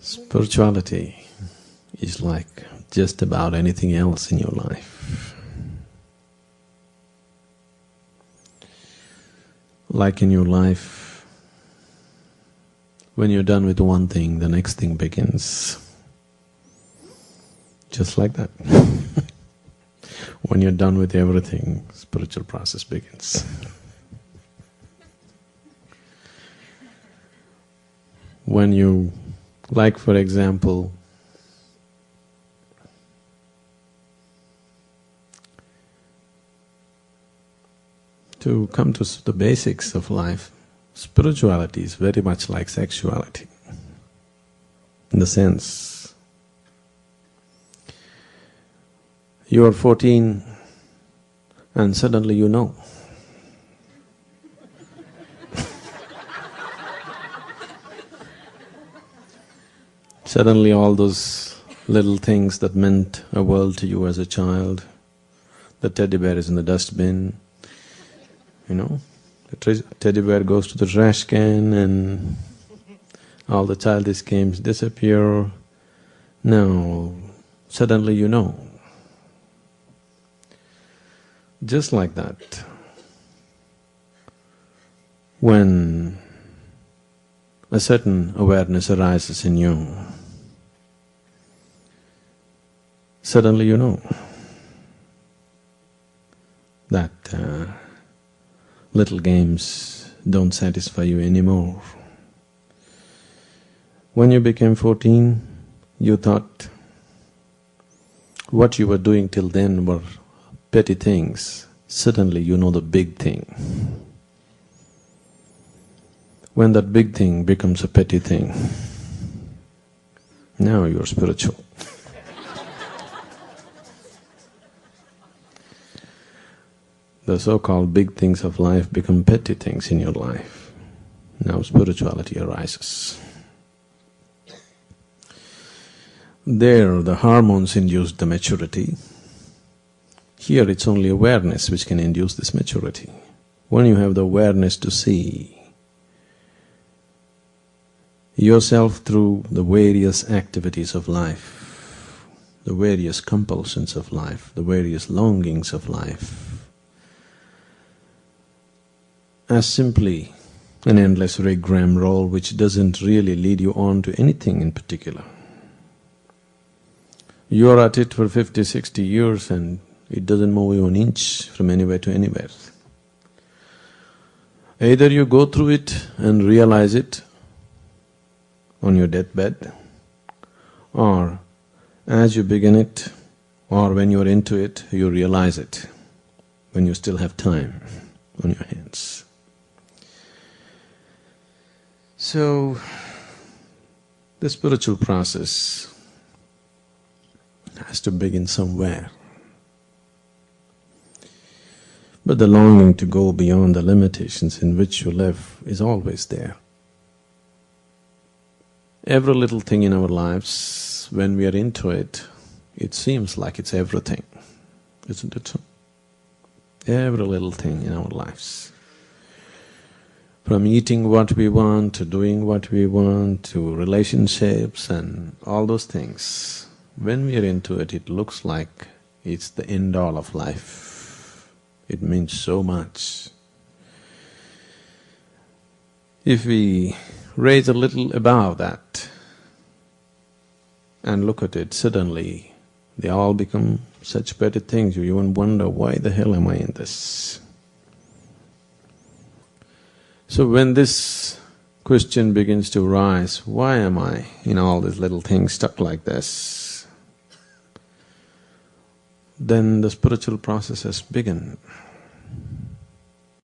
Spirituality is like just about anything else in your life. Like in your life, when you're done with one thing, the next thing begins. Just like that. When you're done with everything, spiritual process begins. When you, like for example, to come to the basics of life, spirituality is very much like sexuality. In the sense, you are 14 and suddenly you know. Suddenly all those little things that meant a world to you as a child, the teddy bear is in the dustbin, the teddy bear goes to the trash can and all the childish games disappear. Now, suddenly you know. Just like that, when a certain awareness arises in you, suddenly you know that little games don't satisfy you anymore. When you became 14, you thought what you were doing till then were petty things. Suddenly you know the big thing. When that big thing becomes a petty thing, now you're spiritual. The so-called big things of life become petty things in your life. Now spirituality arises. There the hormones induced the maturity. Here it's only awareness which can induce this maturity. When you have the awareness to see yourself through the various activities of life, the various compulsions of life, the various longings of life, as simply an endless rigmarole which doesn't really lead you on to anything in particular. You're at it for 50, 60 years and it doesn't move you an inch from anywhere to anywhere. Either you go through it and realize it on your deathbed, or as you begin it, or when you're into it, you realize it, when you still have time on your hands. So, the spiritual process has to begin somewhere. But the longing to go beyond the limitations in which you live is always there. Every little thing in our lives, when we are into it, it seems like it's everything, isn't it so? Every little thing in our lives. From eating what we want, to doing what we want, to relationships and all those things. When we are into it, it looks like it's the end-all of life. It means so much. If we raise a little above that and look at it, suddenly they all become such petty things, you even wonder, why the hell am I in this? So when this question begins to rise, why am I in all these little things stuck like this? Then the spiritual process has begun.